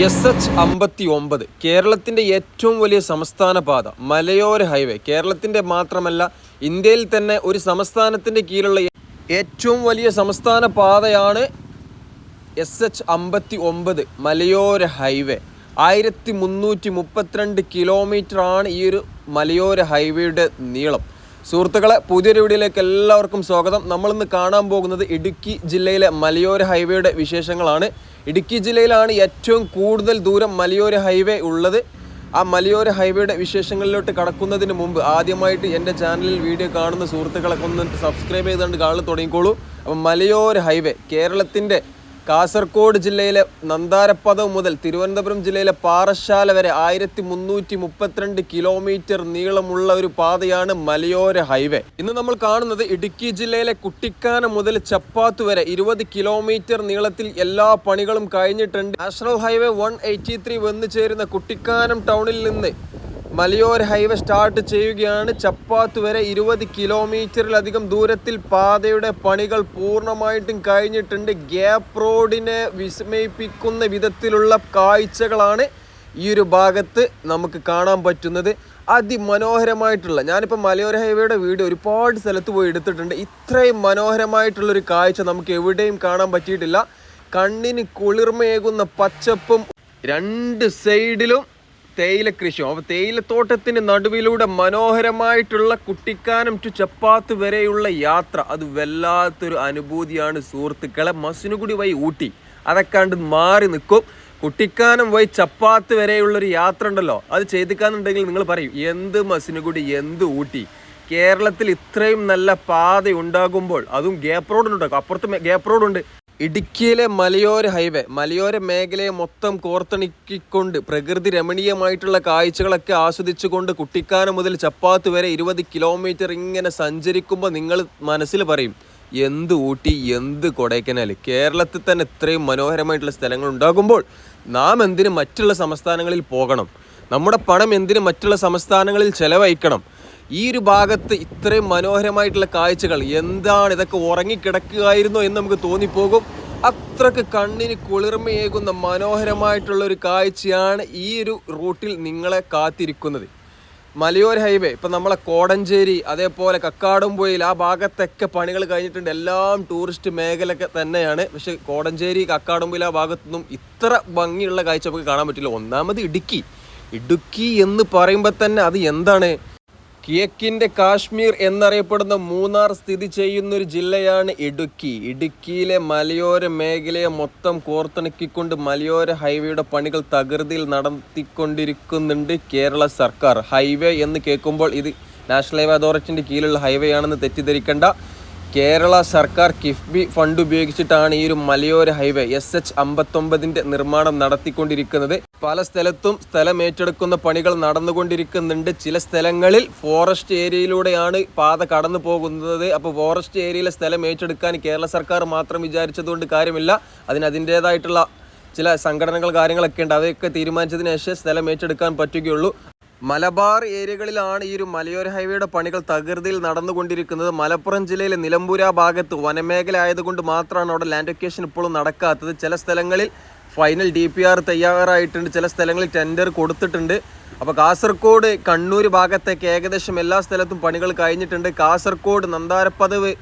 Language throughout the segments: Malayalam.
SH59 കേരളത്തിൻ്റെ ഏറ്റവും വലിയ സംസ്ഥാന പാത, മലയോര ഹൈവേ. കേരളത്തിൻ്റെ മാത്രമല്ല, ഇന്ത്യയിൽ തന്നെ ഒരു സംസ്ഥാനത്തിൻ്റെ കീഴിലുള്ള ഏറ്റവും വലിയ സംസ്ഥാന പാതയാണ് SH59 മലയോര ഹൈവേ. 1332 കിലോമീറ്ററാണ് ഈ ഒരു മലയോര ഹൈവേയുടെ നീളം. സുഹൃത്തുക്കളെ, പുതിയൊരു വീഡിയോയിലേക്ക് എല്ലാവർക്കും സ്വാഗതം. നമ്മളിന്ന് കാണാൻ പോകുന്നത് ഇടുക്കി ജില്ലയിലെ മലയോര ഹൈവേയുടെ വിശേഷങ്ങളാണ്. ഇടുക്കി ജില്ലയിലാണ് ഏറ്റവും കൂടുതൽ ദൂരം മലയോര ഹൈവേ ഉള്ളത്. ആ മലയോര ഹൈവേയുടെ വിശേഷങ്ങളിലോട്ട് കടക്കുന്നതിന് മുമ്പ് ആദ്യമായിട്ട് എൻ്റെ ചാനലിൽ വീഡിയോ കാണുന്ന സുഹൃത്തുക്കളൊക്കെ ഒന്ന് സബ്സ്ക്രൈബ് ചെയ്തുകൊണ്ട് കാണാൻ തുടങ്ങിക്കോളൂ. അപ്പം മലയോര ഹൈവേ കേരളത്തിൻ്റെ കാസർഗോഡ് ജില്ലയിലെ നന്താരപ്പദം മുതൽ തിരുവനന്തപുരം ജില്ലയിലെ പാറശാല വരെ 1332 കിലോമീറ്റർ നീളമുള്ള ഒരു പാതയാണ് മലയോര ഹൈവേ. ഇന്ന് നമ്മൾ കാണുന്നത് ഇടുക്കി ജില്ലയിലെ കുട്ടിക്കാനം മുതൽ ചപ്പാത്ത് വരെ 20 കിലോമീറ്റർ നീളത്തിൽ എല്ലാ പണികളും കഴിഞ്ഞിട്ടുണ്ട്. നാഷണൽ ഹൈവേ 183 വന്നു ചേരുന്ന കുട്ടിക്കാനം ടൗണിൽ നിന്ന് മലയോര ഹൈവേ സ്റ്റാർട്ട് ചെയ്യുകയാണ്. ചപ്പാത്ത് വരെ 20 കിലോമീറ്ററിലധികം ദൂരത്തിൽ പാതയുടെ പണികൾ പൂർണ്ണമായിട്ടും കഴിഞ്ഞിട്ടുണ്ട്. ഗ്യാപ്പ് റോഡിനെ വിസ്മയിപ്പിക്കുന്ന വിധത്തിലുള്ള കാഴ്ചകളാണ് ഈ ഒരു ഭാഗത്ത് നമുക്ക് കാണാൻ പറ്റുന്നത്. അതിമനോഹരമായിട്ടുള്ള, ഞാനിപ്പോൾ മലയോര ഹൈവേയുടെ വീഡിയോ ഒരുപാട് സ്ഥലത്ത് പോയി എടുത്തിട്ടുണ്ട്. ഇത്രയും മനോഹരമായിട്ടുള്ളൊരു കാഴ്ച നമുക്ക് എവിടെയും കാണാൻ പറ്റിയിട്ടില്ല. കണ്ണിന് കുളിർമയേകുന്ന പച്ചപ്പും രണ്ട് സൈഡിലും തേയില കൃഷിയും. അപ്പോൾ തേയിലത്തോട്ടത്തിന് നടുവിലൂടെ മനോഹരമായിട്ടുള്ള കുട്ടിക്കാനം ടു ചപ്പാത്ത് വരെയുള്ള യാത്ര, അത് വല്ലാത്തൊരു അനുഭൂതിയാണ് സുഹൃത്തുക്കളെ. മസിനുകുടി വഴി ഊട്ടി അതൊക്കെ മാറി നിൽക്കും. കുട്ടിക്കാനം വഴി ചപ്പാത്ത് വരെയുള്ളൊരു യാത്ര ഉണ്ടല്ലോ, അത് ചെയ്തിക്കാന്നുണ്ടെങ്കിൽ നിങ്ങൾ പറയും എന്ത് മസിനുകുടി എന്ത് ഊട്ടി. കേരളത്തിൽ ഇത്രയും നല്ല പാത ഉണ്ടാകുമ്പോൾ, അതും ഗ്യാപ്പ് റോഡ് ഉണ്ടാകും, അപ്പുറത്ത് ഗ്യാപ്പ് റോഡുണ്ട്. ഇടുക്കിയിലെ മലയോര ഹൈവേ മലയോര മേഖലയെ മൊത്തം കോർത്തിണക്കിക്കൊണ്ട് പ്രകൃതി രമണീയമായിട്ടുള്ള കാഴ്ചകളൊക്കെ ആസ്വദിച്ചുകൊണ്ട് കുട്ടിക്കാനം മുതൽ ചപ്പാത്ത് വരെ 20 കിലോമീറ്റർ ഇങ്ങനെ സഞ്ചരിക്കുമ്പോൾ നിങ്ങൾ മനസ്സിൽ പറയും എന്ത് ഊട്ടി എന്ത് കൊടൈക്കനാൽ. കേരളത്തിൽ തന്നെ ഇത്രയും മനോഹരമായിട്ടുള്ള സ്ഥലങ്ങൾ ഉണ്ടാകുമ്പോൾ നാം എന്തിന് മറ്റുള്ള സംസ്ഥാനങ്ങളിൽ പോകണം? നമ്മുടെ പണം എന്തിന് മറ്റുള്ള സംസ്ഥാനങ്ങളിൽ ചെലവഴിക്കണം? ഈ ഒരു ഭാഗത്ത് ഇത്രയും മനോഹരമായിട്ടുള്ള കാഴ്ചകൾ, എന്താണ് ഇതൊക്കെ ഉറങ്ങിക്കിടക്കുകയായിരുന്നോ എന്ന് നമുക്ക് തോന്നിപ്പോകും. അത്രക്ക് കണ്ണിന് കുളിർമയേകുന്ന മനോഹരമായിട്ടുള്ള ഒരു കാഴ്ചയാണ് ഈ ഒരു റൂട്ടിൽ നിങ്ങളെ കാത്തിരിക്കുന്നത്. മലയോര ഹൈവേ ഇപ്പം നമ്മളെ കോടഞ്ചേരി, അതേപോലെ കക്കാടുംപൊയിൽ ആ ഭാഗത്തൊക്കെ പണികൾ കഴിഞ്ഞിട്ടുണ്ട്. എല്ലാം ടൂറിസ്റ്റ് മേഖലയൊക്കെ തന്നെയാണ്. പക്ഷേ കോടഞ്ചേരി, കക്കാടുംപൊയിൽ ആ ഭാഗത്തൊന്നും ഇത്ര ഭംഗിയുള്ള കാഴ്ച നമുക്ക് കാണാൻ പറ്റില്ല. ഒന്നാമത് ഇടുക്കി എന്ന് പറയുമ്പോൾ തന്നെ അത് എന്താണ്, കിഴക്കിൻ്റെ കാശ്മീർ എന്നറിയപ്പെടുന്ന മൂന്നാർ സ്ഥിതി ചെയ്യുന്നൊരു ജില്ലയാണ് ഇടുക്കി. ഇടുക്കിയിലെ മലയോര മേഖലയെ മൊത്തം കോർത്തിണക്കിക്കൊണ്ട് മലയോര ഹൈവേയുടെ പണികൾ തകൃതിയിൽ നടത്തിക്കൊണ്ടിരിക്കുന്നുണ്ട് കേരള സർക്കാർ. ഹൈവേ എന്ന് കേൾക്കുമ്പോൾ ഇത് നാഷണൽ ഹൈവേ അതോറിറ്റിൻ്റെ കീഴിലുള്ള ഹൈവേ ആണെന്ന് തെറ്റിദ്ധരിക്കേണ്ട. കേരള സർക്കാർ കിഫ്ബി ഫണ്ട് ഉപയോഗിച്ചിട്ടാണ് ഈ ഒരു മലയോര ഹൈവേ SH59 നിർമ്മാണം നടത്തിക്കൊണ്ടിരിക്കുന്നത്. പല സ്ഥലത്തും സ്ഥലം ഏറ്റെടുക്കുന്ന പണികൾ നടന്നുകൊണ്ടിരിക്കുന്നുണ്ട്. ചില സ്ഥലങ്ങളിൽ ഫോറസ്റ്റ് ഏരിയയിലൂടെയാണ് പാത കടന്നു പോകുന്നത്. അപ്പോൾ ഫോറസ്റ്റ് ഏരിയയിലെ സ്ഥലം ഏറ്റെടുക്കാൻ കേരള സർക്കാർ മാത്രം വിചാരിച്ചതുകൊണ്ട് കാര്യമില്ല. അതിൻ്റേതായിട്ടുള്ള ചില സംഘടനകൾ കാര്യങ്ങളൊക്കെ ഉണ്ട്. അതൊക്കെ തീരുമാനിച്ചതിന് ശേഷം സ്ഥലം ഏറ്റെടുക്കാൻ പറ്റുകയുള്ളൂ. മലബാർ ഏരിയകളിലാണ് ഈ ഒരു മലയോര ഹൈവേയുടെ പണികൾ തകൃതിയിൽ നടന്നുകൊണ്ടിരിക്കുന്നത്. മലപ്പുറം ജില്ലയിലെ നിലമ്പൂർ ഭാഗത്ത് വനമേഖല ആയതുകൊണ്ട് മാത്രമാണ് അവിടെ ലാൻഡ് അക്വേഷൻ ഇപ്പോഴും നടക്കാത്തത്. ചില സ്ഥലങ്ങളിൽ ഫൈനൽ DPR തയ്യാറായിട്ടുണ്ട്, ചില സ്ഥലങ്ങളിൽ ടെൻഡർ കൊടുത്തിട്ടുണ്ട്. അപ്പോൾ കാസർഗോഡ്, കണ്ണൂർ ഭാഗത്തേക്ക് ഏകദേശം എല്ലാ സ്ഥലത്തും പണികൾ കഴിഞ്ഞിട്ടുണ്ട്. കാസർഗോഡ് നന്താരപ്പദവ്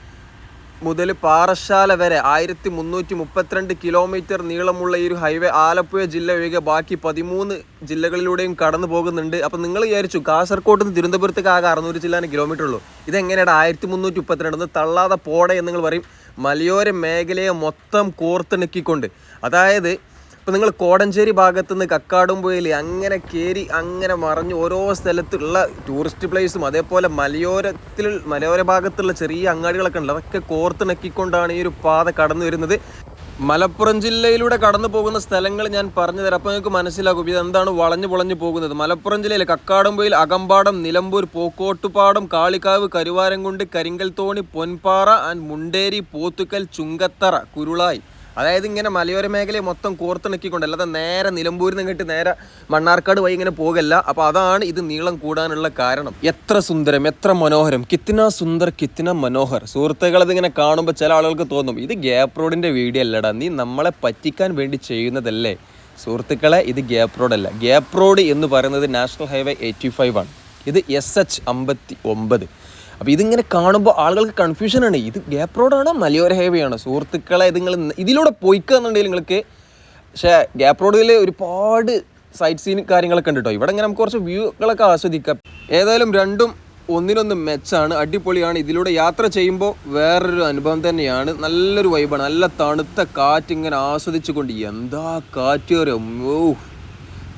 മുതൽ പാറശാല വരെ 1332 കിലോമീറ്റർ നീളമുള്ള ഈ ഒരു ഹൈവേ ആലപ്പുഴ ജില്ല ഒഴികെ ബാക്കി 13 ജില്ലകളിലൂടെയും കടന്നു പോകുന്നുണ്ട്. അപ്പം നിങ്ങൾ വിചാരിച്ചു കാസർഗോഡ് നിന്ന് തിരുവനന്തപുരത്തേക്ക് ആകെ 600 കിലോമീറ്റർ ഉള്ളൂ, ഇതെങ്ങനെയാണ് 1332 ഒന്ന് തള്ളാതെ പോടെ എന്ന് നിങ്ങൾ പറയും. മലയോര മേഖലയെ മൊത്തം കോർത്തിണക്കിക്കൊണ്ട്, അതായത് ഇപ്പം നിങ്ങൾ കോടഞ്ചേരി ഭാഗത്തുനിന്ന് കക്കാടുംപൊയിൽ അങ്ങനെ കയറി അങ്ങനെ മറിഞ്ഞ് ഓരോ സ്ഥലത്തുള്ള ടൂറിസ്റ്റ് പ്ലേസും അതേപോലെ മലയോര ഭാഗത്തുള്ള ചെറിയ അങ്ങാടികളൊക്കെ ഉണ്ട്, അതൊക്കെ കോർത്തിണക്കിക്കൊണ്ടാണ് ഈ ഒരു പാത കടന്നു വരുന്നത്. മലപ്പുറം ജില്ലയിലൂടെ കടന്നു പോകുന്ന സ്ഥലങ്ങൾ ഞാൻ പറഞ്ഞു തരാം, അപ്പോൾ നിങ്ങൾക്ക് മനസ്സിലാകും ഇതെന്താണ് വളഞ്ഞു പോകുന്നത്. മലപ്പുറം ജില്ലയിൽ കക്കാടുംപൊയിൽ, അകമ്പാടം, നിലമ്പൂർ, പോക്കോട്ടുപാടം, കാളിക്കാവ്, കരുവാരംകുണ്ട്, കരിങ്കൽത്തോണി, പൊൻപാറ ആൻഡ് മുണ്ടേരി, പോത്തുക്കൽ, ചുങ്കത്തറ, കുരുളായി, അതായത് ഇങ്ങനെ മലയോര മേഖലയെ മൊത്തം കോർത്തിണക്കിക്കൊണ്ട്, അല്ലാതെ നേരെ നിലമ്പൂരിൽ നിന്നിട്ട് നേരെ മണ്ണാർക്കാട് വഴി ഇങ്ങനെ പോകല്ല. അപ്പോൾ അതാണ് ഇത് നീളം കൂടാനുള്ള കാരണം. എത്ര സുന്ദരം, എത്ര മനോഹരം, കിത്തിന സുന്ദർ കിത്തിന മനോഹർ. സുഹൃത്തുക്കൾ ഇതിങ്ങനെ കാണുമ്പോൾ ചില ആളുകൾക്ക് തോന്നും ഇത് ഗ്യാപ്പ് റോഡിൻ്റെ വീഡിയോ അല്ലടാ, നീ നമ്മളെ പറ്റിക്കാൻ വേണ്ടി ചെയ്യുന്നതല്ലേ. സുഹൃത്തുക്കളെ, ഇത് ഗ്യാപ്പ് റോഡല്ല. ഗ്യാപ്പ് റോഡ് എന്ന് പറയുന്നത് നാഷണൽ ഹൈവേ 85 ആണ്. ഇത് SH 59. അപ്പോൾ ഇതിങ്ങനെ കാണുമ്പോൾ ആളുകൾക്ക് കൺഫ്യൂഷനാണ്. ഇത് ഗ്യാപ്പ് റോഡാണോ മലയോര ഹൈവേ ആണോ? സുഹൃത്തുക്കളെ, ഇത് നിങ്ങൾ ഇതിലൂടെ പോയിക്കുന്നുണ്ടെങ്കിൽ നിങ്ങൾക്ക്, പക്ഷേ ഗ്യാപ്പ് റോഡിൽ ഒരുപാട് സൈറ്റ് സീൻ കാര്യങ്ങളൊക്കെ ഉണ്ട് കേട്ടോ. ഇവിടെ ഇങ്ങനെ നമുക്ക് കുറച്ച് വ്യൂകളൊക്കെ ആസ്വദിക്കാം. ഏതായാലും രണ്ടും ഒന്നിനൊന്ന് മെച്ചാണ്, അടിപൊളിയാണ്. ഇതിലൂടെ യാത്ര ചെയ്യുമ്പോൾ വേറൊരു അനുഭവം തന്നെയാണ്. നല്ലൊരു വൈബാണ്. നല്ല തണുത്ത കാറ്റ് ഇങ്ങനെ ആസ്വദിച്ചുകൊണ്ട്, എന്താ കാറ്റ് വരും!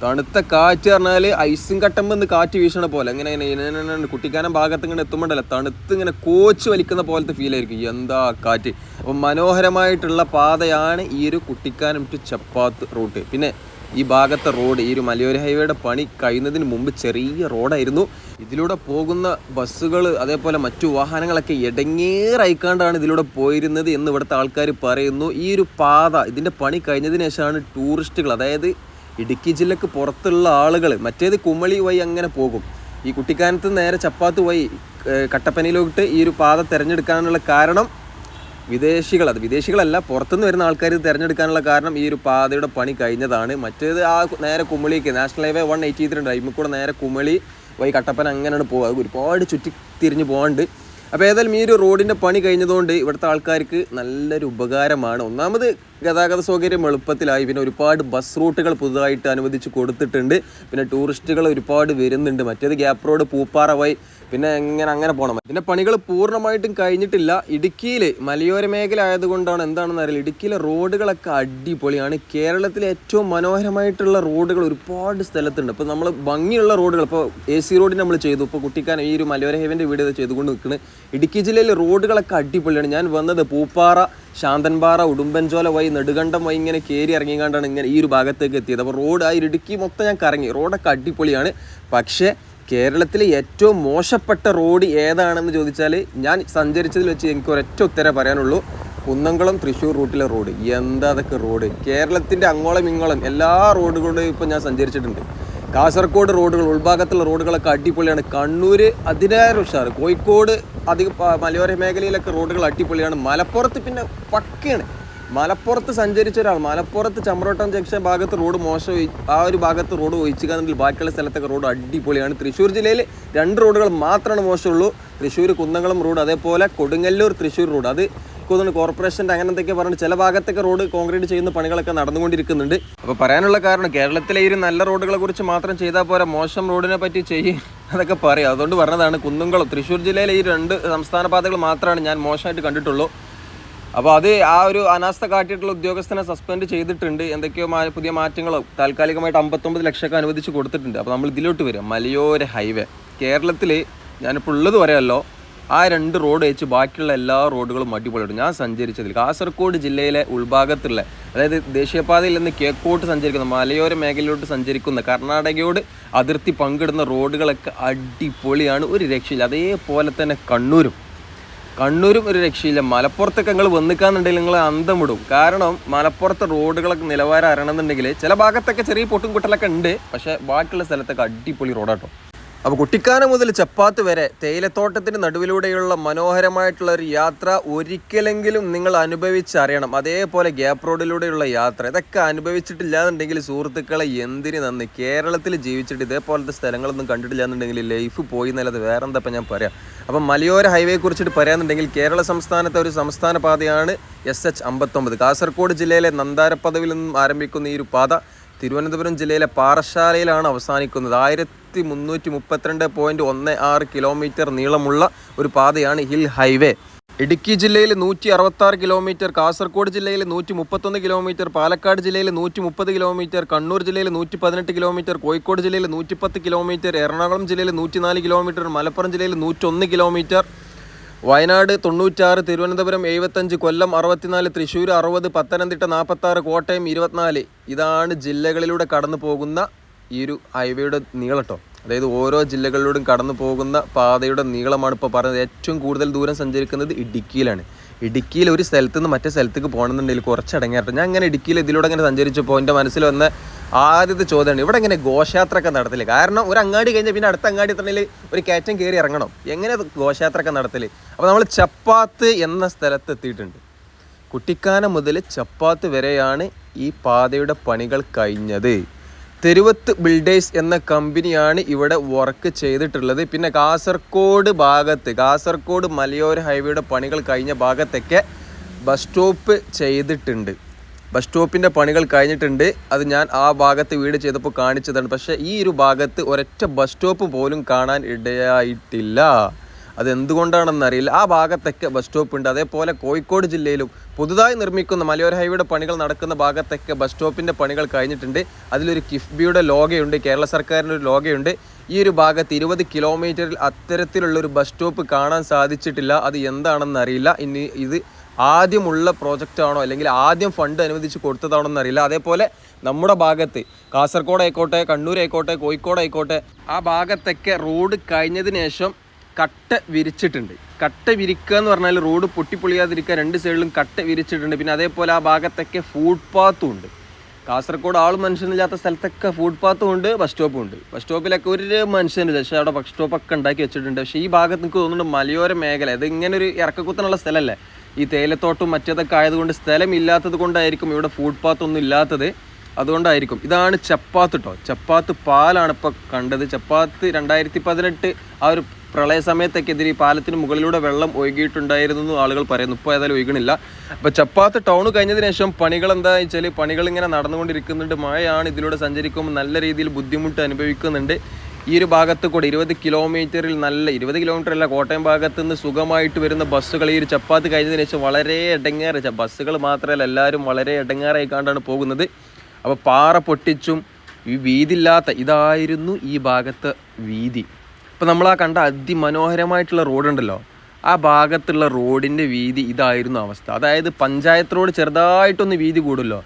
തണുത്ത കാറ്റ് പറഞ്ഞാൽ ഐസും കട്ടമ്പെന്ന് കാറ്റ് വീശണ പോലെ ഇങ്ങനെ കുട്ടിക്കാനം ഭാഗത്ത് ഇങ്ങനെ എത്തുമ്പോണ്ടല്ലോ, തണുത്ത് ഇങ്ങനെ കോച്ച് വലിക്കുന്ന പോലത്തെ ഫീൽ ആയിരിക്കും. എന്താ കാറ്റ്! അപ്പം മനോഹരമായിട്ടുള്ള പാതയാണ് ഈ ഒരു കുട്ടിക്കാനം ടു ചപ്പാത്ത് റൂട്ട്. പിന്നെ ഈ ഭാഗത്തെ റോഡ്, ഈ ഒരു മലയോര ഹൈവേയുടെ പണി കഴിയുന്നതിന് മുമ്പ് ചെറിയ റോഡായിരുന്നു. ഇതിലൂടെ പോകുന്ന ബസ്സുകൾ അതേപോലെ മറ്റു വാഹനങ്ങളൊക്കെ ഇടങ്ങേറായിക്കാണ്ടാണ് ഇതിലൂടെ പോയിരുന്നത് എന്ന് ഇവിടുത്തെ ആൾക്കാർ പറയുന്നു. ഈ ഒരു പാത, ഇതിൻ്റെ പണി കഴിഞ്ഞതിന് ശേഷമാണ് ടൂറിസ്റ്റുകൾ, അതായത് ഇടുക്കി ജില്ലക്ക് പുറത്തുള്ള ആളുകൾ, മറ്റേത് കുമളി വഴി അങ്ങനെ പോകും. ഈ കുട്ടിക്കാനത്ത് നേരെ ചപ്പാത്ത് വഴി കട്ടപ്പനയിലോട്ട് ഈ ഒരു പാത തിരഞ്ഞെടുക്കാനുള്ള കാരണം വിദേശികളല്ല, പുറത്തുനിന്ന് വരുന്ന ആൾക്കാർ ഇത് തിരഞ്ഞെടുക്കാനുള്ള കാരണം ഈ ഒരു പാതയുടെ പണി കഴിഞ്ഞതാണ്. മറ്റേത് ആ നേരെ കുമളിക്ക് നാഷണൽ ഹൈവേ 183 അതിൽ കൂടെ നേരെ കുമളി വഴി കട്ടപ്പന അങ്ങനെയാണ് പോകുക. ഒരുപാട് ചുറ്റി തിരിഞ്ഞ് പോകാണ്ട്. അപ്പോൾ ഏതായാലും ഈ ഒരു റോഡിൻ്റെ പണി കഴിഞ്ഞതുകൊണ്ട് ഇവിടുത്തെ ആൾക്കാർക്ക് നല്ലൊരു ഉപകാരമാണ്. ഒന്നാമത് ഗതാഗത സൗകര്യം എളുപ്പത്തിലായി. പിന്നെ ഒരുപാട് ബസ് റൂട്ടുകൾ പുതുതായിട്ട് അനുവദിച്ച് കൊടുത്തിട്ടുണ്ട്. പിന്നെ ടൂറിസ്റ്റുകൾ ഒരുപാട് വരുന്നുണ്ട്. മറ്റേത് ഗ്യാപ്പ് റോഡ് പൂപ്പാറ വഴി പിന്നെ അങ്ങനെ പോകണം. ഇതിൻ്റെ പണികൾ പൂർണ്ണമായിട്ടും കഴിഞ്ഞിട്ടില്ല. ഇടുക്കിയിൽ മലയോര മേഖല ആയതുകൊണ്ടാണ് എന്താണെന്ന് അറിയില്ല, ഇടുക്കിയിലെ റോഡുകളൊക്കെ അടിപൊളിയാണ്. കേരളത്തിലെ ഏറ്റവും മനോഹരമായിട്ടുള്ള റോഡുകൾ ഒരുപാട് സ്ഥലത്തുണ്ട്. ഇപ്പോൾ നമ്മൾ ഭംഗിയുള്ള റോഡുകൾ, ഇപ്പോൾ AC റോഡിന് നമ്മൾ ചെയ്തു. ഇപ്പോൾ കുട്ടിക്കാനം ഈ ഒരു മലയോര ഹൈവേൻ്റെ വീഡിയോ ചെയ്തുകൊണ്ട് നിൽക്കുന്നത്. ഇടുക്കി ജില്ലയിലെ റോഡുകളൊക്കെ അടിപൊളിയാണ്. ഞാൻ വന്നത് പൂപ്പാറ, ശാന്തൻപാറ, ഉടുമ്പൻചോല വഴി, നെടുകണ്ടം വഴി ഇങ്ങനെ കയറി ഇറങ്ങിക്കാണ്ടാണ് ഇങ്ങനെ ഈ ഒരു ഭാഗത്തേക്ക് എത്തിയത്. അപ്പോൾ റോഡ് ആ ഇടുക്കി മൊത്തം ഞാൻ കറങ്ങി. റോഡൊക്കെ അടിപൊളിയാണ്. പക്ഷേ കേരളത്തിലെ ഏറ്റവും മോശപ്പെട്ട റോഡ് ഏതാണെന്ന് ചോദിച്ചാൽ ഞാൻ സഞ്ചരിച്ചതിൽ വെച്ച് എനിക്ക് ഒരൊറ്റ ഉത്തരം പറയാനുള്ളൂ, കുന്നംകുളം തൃശ്ശൂർ റൂട്ടിലെ റോഡ്. എന്താ അതൊക്കെ റോഡ്! കേരളത്തിൻ്റെ അങ്ങോളം ഇങ്ങോളം എല്ലാ റോഡുകളുടെയും ഇപ്പോൾ ഞാൻ സഞ്ചരിച്ചിട്ടുണ്ട്. കാസർഗോഡ് റോഡുകൾ, ഉൾഭാഗത്തുള്ള റോഡുകളൊക്കെ അടിപൊളിയാണ്. കണ്ണൂർ അതിനേറെ ഉഷാറ്. കോഴിക്കോട് അധികം മലയോര മേഖലയിലൊക്കെ റോഡുകൾ അടിപൊളിയാണ്. മലപ്പുറത്ത് പിന്നെ പക്കയാണ്. മലപ്പുറത്ത് സഞ്ചരിച്ച ഒരാൾ, മലപ്പുറത്ത് ചമ്രോട്ടം ജംഗ്ഷൻ ഭാഗത്ത് റോഡ് മോശം, ആ ഒരു ഭാഗത്ത് റോഡ് ഒഴിച്ചുകാണെങ്കിൽ ബാക്കിയുള്ള സ്ഥലത്തൊക്കെ റോഡ് അടിപൊളിയാണ്. തൃശ്ശൂർ ജില്ലയിൽ 2 റോഡുകൾ മാത്രമാണ് മോശമുള്ളൂ. തൃശ്ശൂർ കുന്നംകുളം റോഡ്, അതേപോലെ കൊടുങ്ങല്ലൂർ തൃശ്ശൂർ റോഡ്. അത് തോന്നുന്നു കോർപ്പറേഷൻ്റെ അങ്ങനെ എന്തൊക്കെ പറഞ്ഞിട്ട് ചില ഭാഗത്തൊക്കെ റോഡ് കോൺക്രീറ്റ് ചെയ്യുന്ന പണികളൊക്കെ നടന്നുകൊണ്ടിരിക്കുന്നുണ്ട്. അപ്പോൾ പറയാനുള്ള കാരണം, കേരളത്തിലെ ഈ നല്ല റോഡുകളെ കുറിച്ച് മാത്രം ചെയ്താൽ പോരാ, മോശം റോഡിനെ പറ്റി അതൊക്കെ പറയാം. അതുകൊണ്ട് പറഞ്ഞതാണ്. കുന്നംകുളം തൃശ്ശൂർ ജില്ലയിലെ ഈ 2 സംസ്ഥാന പാതകൾ മാത്രമാണ് ഞാൻ മോശമായിട്ട് കണ്ടിട്ടുള്ളൂ. അപ്പോൾ അത് ആ ഒരു അനാസ്ഥ കാട്ടിയിട്ടുള്ള ഉദ്യോഗസ്ഥനെ സസ്പെൻഡ് ചെയ്തിട്ടുണ്ട്. എന്തൊക്കെയോ പുതിയ മാറ്റങ്ങളോ താൽക്കാലികമായിട്ട് 59 ലക്ഷമൊക്കെ അനുവദിച്ച് കൊടുത്തിട്ടുണ്ട്. അപ്പോൾ നമ്മൾ ഇതിലോട്ട് വരിക, മലയോര ഹൈവേ. കേരളത്തിൽ ഞാനിപ്പോൾ ഉള്ളത് പറയാമല്ലോ, ആ 2 റോഡ് വെച്ച് ബാക്കിയുള്ള എല്ലാ റോഡുകളും അടിപൊളിയാണ്. ഞാൻ സഞ്ചരിച്ചതിൽ കാസർഗോഡ് ജില്ലയിലെ ഉൾഭാഗത്തുള്ള, അതായത് ദേശീയപാതയിൽ നിന്ന് കിഴക്കോട്ട് സഞ്ചരിക്കുന്ന, മലയോര മേഖലയിലോട്ട് സഞ്ചരിക്കുന്ന, കർണാടകയോട് അതിർത്തി പങ്കിടുന്ന റോഡുകളൊക്കെ അടിപൊളിയാണ്, ഒരു രക്ഷയില്ല. അതേപോലെ തന്നെ കണ്ണൂരും ഒരു രക്ഷയില്ല. മലപ്പുറത്തൊക്കെ നിങ്ങൾ വന്നിക്കാന്നുണ്ടെങ്കിൽ നിങ്ങൾ അന്തം വിടും. കാരണം മലപ്പുറത്തെ റോഡുകളൊക്കെ നിലവാരം അറിയണമെന്നുണ്ടെങ്കിൽ ചില ഭാഗത്തൊക്കെ ചെറിയ പൊട്ടും കുട്ടലൊക്കെ ഉണ്ട്, പക്ഷേ ബാക്കിയുള്ള സ്ഥലത്തൊക്കെ അടിപൊളി റോഡാട്ടോ. അപ്പോൾ കുട്ടിക്കാനം മുതൽ ചപ്പാത്ത് വരെ തേയിലത്തോട്ടത്തിന് നടുവിലൂടെയുള്ള മനോഹരമായിട്ടുള്ള ഒരു യാത്ര ഒരിക്കലെങ്കിലും നിങ്ങൾ അനുഭവിച്ചറിയണം. അതേപോലെ ഗ്യാപ്പ് റോഡിലൂടെയുള്ള യാത്ര, ഇതൊക്കെ അനുഭവിച്ചിട്ടില്ലാന്നുണ്ടെങ്കിൽ സുഹൃത്തുക്കളെ എന്തിന് നന്ദി. കേരളത്തിൽ ജീവിച്ചിട്ട് ഇതേപോലത്തെ സ്ഥലങ്ങളൊന്നും കണ്ടിട്ടില്ല എന്നുണ്ടെങ്കിൽ ലൈഫ് പോയി എന്നല്ലാതെ വേറെ എന്താ ഞാൻ പറയാം. അപ്പം മലയോര ഹൈവേയെ കുറിച്ചിട്ട് പറയാന്നുണ്ടെങ്കിൽ കേരള സംസ്ഥാനത്തെ ഒരു സംസ്ഥാന പാതയാണ് SH 59. കാസർഗോഡ് ജില്ലയിലെ നന്താരപ്പദവിൽ നിന്നും ആരംഭിക്കുന്ന ഈ ഒരു പാത തിരുവനന്തപുരം ജില്ലയിലെ പാറശാലയിലാണ് അവസാനിക്കുന്നത്. 1332.16 കിലോമീറ്റർ നീളമുള്ള ഒരു പാതയാണ് ഹിൽ ഹൈവേ. ഇടുക്കി ജില്ലയിൽ 166 കിലോമീറ്റർ, കാസർഗോഡ് ജില്ലയിൽ 131 കിലോമീറ്റർ, പാലക്കാട് ജില്ലയിൽ 130 കിലോമീറ്റർ, കണ്ണൂർ ജില്ലയിൽ 118 കിലോമീറ്റർ, കോഴിക്കോട് ജില്ലയിൽ 110 കിലോമീറ്റർ, എറണാകുളം ജില്ലയിൽ 104 കിലോമീറ്റർ, മലപ്പുറം ജില്ലയിൽ 101 കിലോമീറ്റർ, വയനാട് 96, തിരുവനന്തപുരം 75, കൊല്ലം 64, തൃശ്ശൂർ 60, പത്തനംതിട്ട 46, കോട്ടയം 24. ഇതാണ് ജില്ലകളിലൂടെ കടന്നു പോകുന്ന ഈ ഒരു ഹൈവേയുടെ നീളം കേട്ടോ. അതായത് ഓരോ ജില്ലകളിലൂടെയും കടന്നു പോകുന്ന പാതയുടെ നീളമാണ് ഇപ്പോൾ പറയുന്നത്. ഏറ്റവും കൂടുതൽ ദൂരം സഞ്ചരിക്കുന്നത് ഇടുക്കിയിലാണ്. ഇടുക്കിയിൽ ഒരു സ്ഥലത്ത് നിന്ന് മറ്റേ സ്ഥലത്തേക്ക് പോകണമെന്നുണ്ടെങ്കിൽ കുറച്ചടങ്ങിയാട്ടോ. ഞാൻ അങ്ങനെ ഇടുക്കിയിൽ ഇതിലൂടെ അങ്ങനെ സഞ്ചരിച്ചപ്പോൾ എൻ്റെ മനസ്സിൽ വന്ന ആദ്യത്തെ ചോദ്യമാണ്, ഇവിടെ ഇങ്ങനെ ഘോഷയാത്രയൊക്കെ നടത്തില്ല. കാരണം ഒരു അങ്ങാടി കഴിഞ്ഞാൽ പിന്നെ അടുത്ത അങ്ങാടി എത്തണമെങ്കിൽ ഒരു കയറ്റം കയറി ഇറങ്ങണം. എങ്ങനെ ഘോഷയാത്രയൊക്കെ നടത്തില്ല? അപ്പോൾ നമ്മൾ ചപ്പാത്ത് എന്ന സ്ഥലത്ത് എത്തിയിട്ടുണ്ട്. കുട്ടിക്കാനം മുതൽ ചപ്പാത്ത് വരെയാണ് ഈ പാതയുടെ പണികൾ കഴിഞ്ഞത്. തെരുവത്ത് ബിൽഡേഴ്സ് എന്ന കമ്പനിയാണ് ഇവിടെ വർക്ക് ചെയ്തിട്ടുള്ളത്. പിന്നെ കാസർഗോഡ് മലയോര ഹൈവേയുടെ പണികൾ കഴിഞ്ഞ ഭാഗത്തൊക്കെ ബസ് സ്റ്റോപ്പ് ചെയ്തിട്ടുണ്ട്. ബസ് സ്റ്റോപ്പിൻ്റെ പണികൾ കഴിഞ്ഞിട്ടുണ്ട്. അത് ഞാൻ ആ ഭാഗത്ത് വീട് ചെയ്തപ്പോൾ കാണിച്ചതാണ്. പക്ഷേ ഈ ഒരു ഭാഗത്ത് ഒരൊറ്റ ബസ് സ്റ്റോപ്പ് പോലും കാണാൻ ഇടയായിട്ടില്ല. അതെന്തുകൊണ്ടാണെന്നറിയില്ല. ആ ഭാഗത്തൊക്കെ ബസ് സ്റ്റോപ്പ് ഉണ്ട്. അതേപോലെ കോഴിക്കോട് ജില്ലയിലും പുതുതായി നിർമ്മിക്കുന്ന മലയോര ഹൈവേയുടെ പണികൾ നടക്കുന്ന ഭാഗത്തൊക്കെ ബസ് സ്റ്റോപ്പിൻ്റെ പണികൾ കഴിഞ്ഞിട്ടുണ്ട്. അതിലൊരു കിഫ്ബിയുടെ ലോഗയുണ്ട്, കേരള സർക്കാരിൻ്റെ ഒരു ലോഗയുണ്ട്. ഈ ഒരു ഭാഗത്ത് 20 കിലോമീറ്ററിൽ അത്തരത്തിലുള്ളൊരു ബസ് സ്റ്റോപ്പ് കാണാൻ സാധിച്ചിട്ടില്ല. അത് എന്താണെന്നറിയില്ല. ഇനി ഇത് ആദ്യമുള്ള പ്രോജക്റ്റാണോ അല്ലെങ്കിൽ ആദ്യം ഫണ്ട് അനുവദിച്ച് കൊടുത്തതാണോ എന്നറിയില്ല. അതേപോലെ നമ്മുടെ ഭാഗത്ത് കാസർഗോഡ് ആയിക്കോട്ടെ, കണ്ണൂർ ആയിക്കോട്ടെ, കോഴിക്കോട് ആയിക്കോട്ടെ, ആ ഭാഗത്തൊക്കെ റോഡ് കഴിഞ്ഞതിന് ശേഷം കട്ട വിരിച്ചിട്ടുണ്ട്. കട്ട വിരിക്കുക എന്ന് പറഞ്ഞാൽ റോഡ് പൊട്ടിപ്പൊളിയാതിരിക്കുക 2 സൈഡിലും കട്ട വിരിച്ചിട്ടുണ്ട്. പിന്നെ അതേപോലെ ആ ഭാഗത്തൊക്കെ ഫുട്പാത്തും ഉണ്ട്. കാസർഗോഡ് മനുഷ്യനില്ലാത്ത സ്ഥലത്തൊക്കെ ഫുട്പാത്തും ഉണ്ട്, ബസ് സ്റ്റോപ്പും ഉണ്ട്. ബസ് സ്റ്റോപ്പിലൊക്കെ ഒരു മനുഷ്യനില്ല, പക്ഷേ അവിടെ ബസ് സ്റ്റോപ്പൊക്കെ ഉണ്ടാക്കി വെച്ചിട്ടുണ്ട്. പക്ഷേ ഈ ഭാഗത്ത് എനിക്ക് തോന്നുന്നുണ്ട് മലയോര മേഖല, ഇത് ഇങ്ങനെ ഒരു ഇറക്കക്കുത്തനുള്ള സ്ഥലമല്ലേ, ഈ തേയിലത്തോട്ടും മറ്റേതൊക്കെ ആയതുകൊണ്ട് സ്ഥലമില്ലാത്തത് കൊണ്ടായിരിക്കും ഇവിടെ ഫുട്പാത്തൊന്നും ഇല്ലാത്തത്. അതുകൊണ്ടായിരിക്കും. ഇതാണ് ചപ്പാത്ത് കേട്ടോ. ചപ്പാത്ത് പാലാണ് ഇപ്പോൾ കണ്ടത്. ചപ്പാത്ത് 2018 ആ ഒരു പ്രളയ സമയത്തൊക്കെ എതിരെ പാലത്തിന് മുകളിലൂടെ വെള്ളം ഒഴുകിയിട്ടുണ്ടായിരുന്നു ആളുകൾ പറയുന്നു. ഇപ്പോൾ ഏതായാലും ഒഴുകണില്ല. അപ്പോൾ ചപ്പാത്ത് ടൗൺ കഴിഞ്ഞതിന് ശേഷം പണികൾ എന്താണെന്ന് വെച്ചാൽ പണികൾ ഇങ്ങനെ നടന്നുകൊണ്ടിരിക്കുന്നുണ്ട്. മഴയാണ്, ഇതിലൂടെ സഞ്ചരിക്കുമ്പോൾ നല്ല രീതിയിൽ ബുദ്ധിമുട്ട് അനുഭവിക്കുന്നുണ്ട്. ഈ ഒരു ഭാഗത്ത് കൂടെ 20 കിലോമീറ്ററിൽ 20 കിലോമീറ്റർ അല്ല, കോട്ടയം ഭാഗത്ത് നിന്ന് സുഖമായിട്ട് വരുന്ന ബസ്സുകൾ ഈ ഒരു ചപ്പാത്ത് കഴിഞ്ഞതിന് ശേഷം വളരെ ഇടങ്ങേറ്, ബസ്സുകൾ മാത്രമല്ല എല്ലാവരും വളരെ ഇടങ്ങേറായി കണ്ടാണ് പോകുന്നത്. അപ്പോൾ പാറ പൊട്ടിച്ചും ഈ വീതിയില്ലാത്ത ഇതായിരുന്നു ഈ ഭാഗത്തെ വീതി. ഇപ്പോൾ നമ്മൾ ആ കണ്ട അതിമനോഹരമായിട്ടുള്ള റോഡുണ്ടല്ലോ, ആ ഭാഗത്തുള്ള റോഡിൻ്റെ വീതി ഇതായിരുന്നു അവസ്ഥ. അതായത് പഞ്ചായത്ത് റോഡ് ചെറുതായിട്ടൊന്ന് വീതി കൂടുമല്ലോ,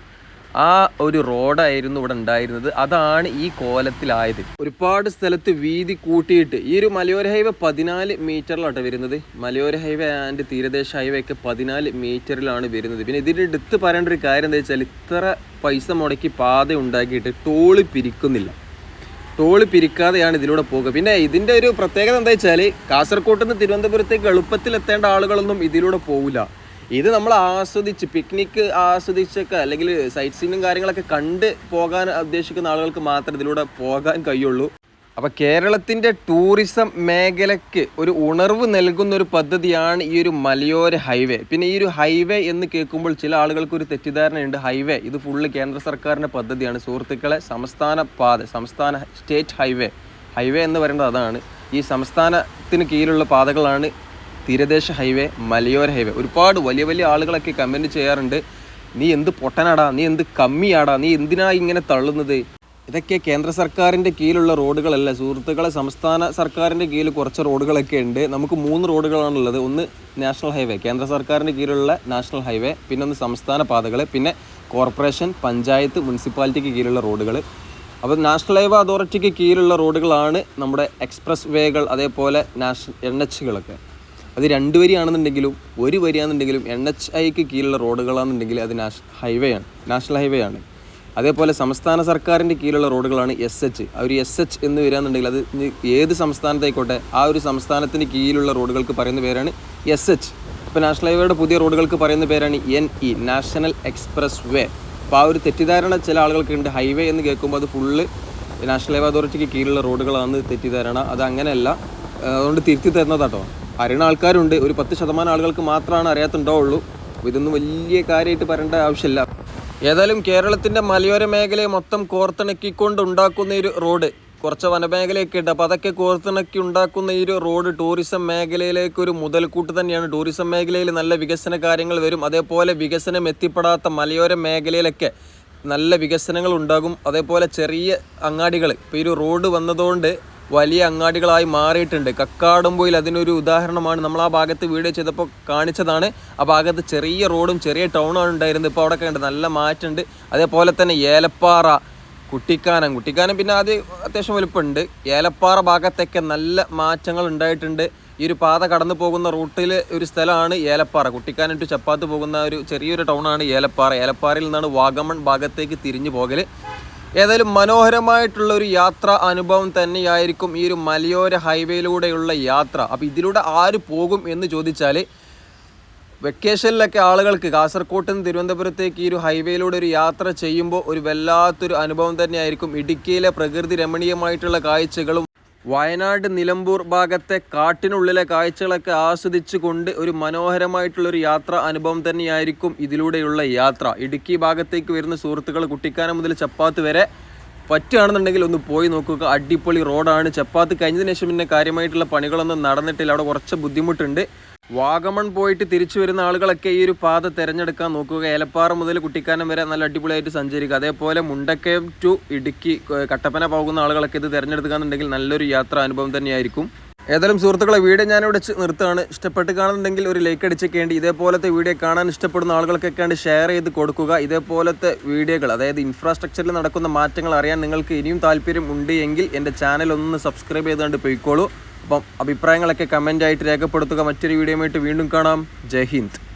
ആ ഒരു റോഡായിരുന്നു ഇവിടെ ഉണ്ടായിരുന്നത്. അതാണ് ഈ കോലത്തിലായത്. ഒരുപാട് സ്ഥലത്ത് വീതി കൂട്ടിയിട്ട് ഈ ഒരു മലയോര ഹൈവേ 14 മീറ്ററിലാണ് വരുന്നത്. മലയോര ഹൈവേ ആൻഡ് തീരദേശ ഹൈവേ ഒക്കെ 14 മീറ്ററിലാണ് വരുന്നത്. പിന്നെ ഇതിൻ്റെ എടുത്ത് പറയേണ്ട ഒരു കാര്യം എന്താ വെച്ചാൽ, ഇത്ര പൈസ മുടക്കി പാത ഉണ്ടാക്കിയിട്ട് ടോള് പിരിക്കുന്നില്ല. ടോള് പിരിക്കാതെയാണ് ഇതിലൂടെ പോകുക. പിന്നെ ഇതിൻ്റെ ഒരു പ്രത്യേകത എന്താ വെച്ചാൽ, കാസർഗോഡ് നിന്ന് തിരുവനന്തപുരത്തേക്ക് എളുപ്പത്തിൽ എത്തേണ്ട ആളുകളൊന്നും ഇതിലൂടെ പോകില്ല. ഇത് നമ്മൾ ആസ്വദിച്ച് പിക്നിക്ക് ആസ്വദിച്ചൊക്കെ അല്ലെങ്കിൽ സൈറ്റ് സീനും കാര്യങ്ങളൊക്കെ കണ്ട് പോകാൻ ഉദ്ദേശിക്കുന്ന ആളുകൾക്ക് മാത്രമേ ഇതിലൂടെ പോകാൻ കഴിയുള്ളൂ. അപ്പോൾ കേരളത്തിൻ്റെ ടൂറിസം മേഖലയ്ക്ക് ഒരു ഉണർവ് നൽകുന്ന ഒരു പദ്ധതിയാണ് ഈ ഒരു മലയോര ഹൈവേ. പിന്നെ ഈ ഒരു ഹൈവേ എന്ന് കേൾക്കുമ്പോൾ ചില ആളുകൾക്ക് ഒരു തെറ്റിദ്ധാരണയുണ്ട്. ഹൈവേ ഇത് ഫുള്ള് കേന്ദ്ര സർക്കാരിൻ്റെ പദ്ധതിയാണ്. സുഹൃത്തുക്കളെ, സംസ്ഥാന സ്റ്റേറ്റ് ഹൈവേ എന്ന് പറയുന്നത് അതാണ്. ഈ സംസ്ഥാനത്തിന് കീഴിലുള്ള പാതകളാണ് തീരദേശ ഹൈവേ, മലയോര ഹൈവേ. ഒരുപാട് വലിയ വലിയ ആളുകളൊക്കെ കമൻറ്റ് ചെയ്യാറുണ്ട്, നീ എന്ത് പൊട്ടനാടാ, നീ എന്ത് കമ്മിയാടാ, നീ എന്തിനാ ഇങ്ങനെ തള്ളുന്നത്. ഇതൊക്കെ കേന്ദ്ര സർക്കാരിൻ്റെ കീഴിലുള്ള റോഡുകളല്ല സുഹൃത്തുക്കളെ. സംസ്ഥാന സർക്കാരിൻ്റെ കീഴിൽ കുറച്ച് റോഡുകളൊക്കെ ഉണ്ട്. നമുക്ക് 3 റോഡുകളാണുള്ളത്. ഒന്ന് നാഷണൽ ഹൈവേ, കേന്ദ്ര സർക്കാരിൻ്റെ കീഴിലുള്ള നാഷണൽ ഹൈവേ, പിന്നെ ഒന്ന് സംസ്ഥാന പാതകൾ, പിന്നെ കോർപ്പറേഷൻ, പഞ്ചായത്ത്, മുനിസിപ്പാലിറ്റിക്ക് കീഴിലുള്ള റോഡുകൾ. അപ്പോൾ നാഷണൽ ഹൈവേ അതോറിറ്റിക്ക് കീഴിലുള്ള റോഡുകളാണ് നമ്മുടെ എക്സ്പ്രസ് വേകൾ, അതേപോലെ NHകളൊക്കെ. അത് 2 വരിയാണെന്നുണ്ടെങ്കിലും 1 വരിയാണെന്നുണ്ടെങ്കിലും NHIക്ക് കീഴിലുള്ള റോഡുകളാണെന്നുണ്ടെങ്കിൽ അത് നാഷണൽ ഹൈവേ ആണ്. അതേപോലെ സംസ്ഥാന സർക്കാരിൻ്റെ കീഴിലുള്ള റോഡുകളാണ് SH. ആ ഒരു SH എന്ന് വരികയാണെന്നുണ്ടെങ്കിൽ അത് ഏത് സംസ്ഥാനത്തായിക്കോട്ടെ ആ ഒരു സംസ്ഥാനത്തിന് കീഴിലുള്ള റോഡുകൾക്ക് പറയുന്ന പേരാണ് SH. ഇപ്പോൾ നാഷണൽ ഹൈവേയുടെ പുതിയ റോഡുകൾക്ക് പറയുന്ന പേരാണ് NE, നാഷണൽ എക്സ്പ്രസ് വേ. അപ്പോൾ ആ ഒരു തെറ്റിദ്ധാരണ ചില ആളുകൾക്കുണ്ട്. ഹൈവേ എന്ന് കേൾക്കുമ്പോൾ അത് ഫുള്ള് നാഷണൽ ഹൈവേ അതോറിറ്റിക്ക് കീഴിലുള്ള റോഡുകളാണ് തെറ്റിദ്ധാരണ. അത് അങ്ങനെയല്ല, അതുകൊണ്ട് തിരുത്തി തരുന്നതാട്ടോ. അറിയുന്ന ആൾക്കാരുണ്ട്, ഒരു 10% ആളുകൾക്ക് മാത്രമാണ് അറിയാത്തുണ്ടാവുള്ളൂ. അപ്പോൾ ഇതൊന്നും വലിയ കാര്യമായിട്ട് പറയേണ്ട ആവശ്യമില്ല. ഏതായാലും കേരളത്തിൻ്റെ മലയോര മേഖലയെ മൊത്തം കോർത്തിണക്കിക്കൊണ്ട് ഉണ്ടാക്കുന്ന ഒരു റോഡ്, കുറച്ച് വനമേഖലയൊക്കെ ഉണ്ട്. അപ്പോൾ അതൊക്കെ കോർത്തിണക്കി ഉണ്ടാക്കുന്ന ഈ ഒരു റോഡ് ടൂറിസം മേഖലയിലേക്ക് ഒരു മുതൽക്കൂട്ട് തന്നെയാണ്. ടൂറിസം മേഖലയിൽ നല്ല വികസന കാര്യങ്ങൾ വരും. അതേപോലെ വികസനം എത്തിപ്പെടാത്ത മലയോര മേഖലയിലൊക്കെ നല്ല വികസനങ്ങൾ ഉണ്ടാകും. അതേപോലെ ചെറിയ അങ്ങാടികൾ ഇപ്പോൾ ഈ ഒരു റോഡ് വന്നതുകൊണ്ട് വലിയ അങ്ങാടികളായി മാറിയിട്ടുണ്ട്. കക്കാടംപൊയിൽ അതിനൊരു ഉദാഹരണമാണ്. നമ്മൾ ആ ഭാഗത്ത് വീഡിയോ ചെയ്തപ്പോൾ കാണിച്ചതാണ്. ആ ഭാഗത്ത് ചെറിയ റോഡും ചെറിയ ടൗണാണ് ഉണ്ടായിരുന്നത്. ഇപ്പോൾ അവിടെ ഉണ്ട്, നല്ല മാറ്റമുണ്ട്. അതേപോലെ തന്നെ ഏലപ്പാറ, കുട്ടിക്കാനം പിന്നെ അത് അത്യാവശ്യം വലുപ്പമുണ്ട്. ഏലപ്പാറ ഭാഗത്തൊക്കെ നല്ല മാറ്റങ്ങൾ ഉണ്ടായിട്ടുണ്ട്. ഈ ഒരു പാത കടന്നു പോകുന്ന റൂട്ടിൽ ഒരു സ്ഥലമാണ് ഏലപ്പാറ. കുട്ടിക്കാനം ടു ചപ്പാത്ത് പോകുന്ന ഒരു ചെറിയൊരു ടൗണാണ് ഏലപ്പാറ. ഏലപ്പാറയിൽ നിന്നാണ് വാഗമൺ ഭാഗത്തേക്ക് തിരിഞ്ഞു പോകൽ. ഏതായാലും മനോഹരമായിട്ടുള്ള ഒരു യാത്രാ അനുഭവം തന്നെയായിരിക്കും ഈ ഒരു മലയോര ഹൈവേയിലൂടെയുള്ള യാത്ര. അപ്പോൾ ഇതിലൂടെ ആര് പോകും എന്ന് ചോദിച്ചാൽ വെക്കേഷനിലൊക്കെ ആളുകൾക്ക് കാസർഗോഡ് നിന്ന് തിരുവനന്തപുരത്തേക്ക് ഈ ഒരു ഹൈവേയിലൂടെ ഒരു യാത്ര ചെയ്യുമ്പോൾ ഒരു വല്ലാത്തൊരു അനുഭവം തന്നെയായിരിക്കും. ഇടുക്കിയിലെ പ്രകൃതി രമണീയമായിട്ടുള്ള കാഴ്ചകളും വയനാട് നിലമ്പൂർ ഭാഗത്തെ കാട്ടിനുള്ളിലെ കാഴ്ചകളൊക്കെ ആസ്വദിച്ചു കൊണ്ട് ഒരു മനോഹരമായിട്ടുള്ളൊരു യാത്രാ അനുഭവം തന്നെയായിരിക്കും ഇതിലൂടെയുള്ള യാത്ര. ഇടുക്കി ഭാഗത്തേക്ക് വരുന്ന സുഹൃത്തുക്കൾ കുട്ടിക്കാനം മുതൽ ചപ്പാത്ത് വരെ പറ്റുകയാണെന്നുണ്ടെങ്കിൽ ഒന്ന് പോയി നോക്കുക. അടിപൊളി റോഡാണ്. ചപ്പാത്ത് കഴിഞ്ഞതിന് ശേഷം പിന്നെ കാര്യമായിട്ടുള്ള പണികളൊന്നും നടന്നിട്ടില്ല. അവിടെ കുറച്ച് ബുദ്ധിമുട്ടുണ്ട്. വാഗമൺ പോയിട്ട് തിരിച്ചു വരുന്ന ആളുകളൊക്കെ ഈ ഒരു പാത തിരഞ്ഞെടുക്കാൻ നോക്കുക. ഏലപ്പാറ മുതൽ കുട്ടിക്കാനം വരെ നല്ല അടിപൊളിയായിട്ട് സഞ്ചരിക്കുക. അതേപോലെ മുണ്ടക്കയം ടു ഇടുക്കി കട്ടപ്പന പോകുന്ന ആളുകളൊക്കെ ഇത് തിരഞ്ഞെടുക്കുകയെന്നുണ്ടെങ്കിൽ നല്ലൊരു യാത്രാ അനുഭവം തന്നെയായിരിക്കും. ഏതായാലും സുഹൃത്തുക്കളെ, വീഡിയോ ഞാനിവിടെ നിർത്തുകയാണ്. ഇഷ്ടപ്പെട്ട് കാണുന്നുണ്ടെങ്കിൽ ഒരു ലൈക്ക് അടിച്ചേക്കേണ്ടി. ഇതേപോലത്തെ വീഡിയോ കാണാൻ ഇഷ്ടപ്പെടുന്ന ആളുകൾക്കൊക്കെയാണ് ഷെയർ ചെയ്ത് കൊടുക്കുക. ഇതേപോലത്തെ വീഡിയോകൾ, അതായത് ഇൻഫ്രാസ്ട്രക്ചറിൽ നടക്കുന്ന മാറ്റങ്ങൾ അറിയാൻ നിങ്ങൾക്ക് ഇനിയും താല്പര്യം ഉണ്ട് എങ്കിൽ എൻ്റെ ചാനൽ ഒന്ന് സബ്സ്ക്രൈബ് ചെയ്തുകൊണ്ട് പോയിക്കോളൂ. അപ്പം അഭിപ്രായങ്ങളൊക്കെ കമൻ്റായിട്ട് രേഖപ്പെടുത്തുക. മറ്റൊരു വീഡിയോയുമായിട്ട് വീണ്ടും കാണാം. ജയ് ഹിന്ദ്.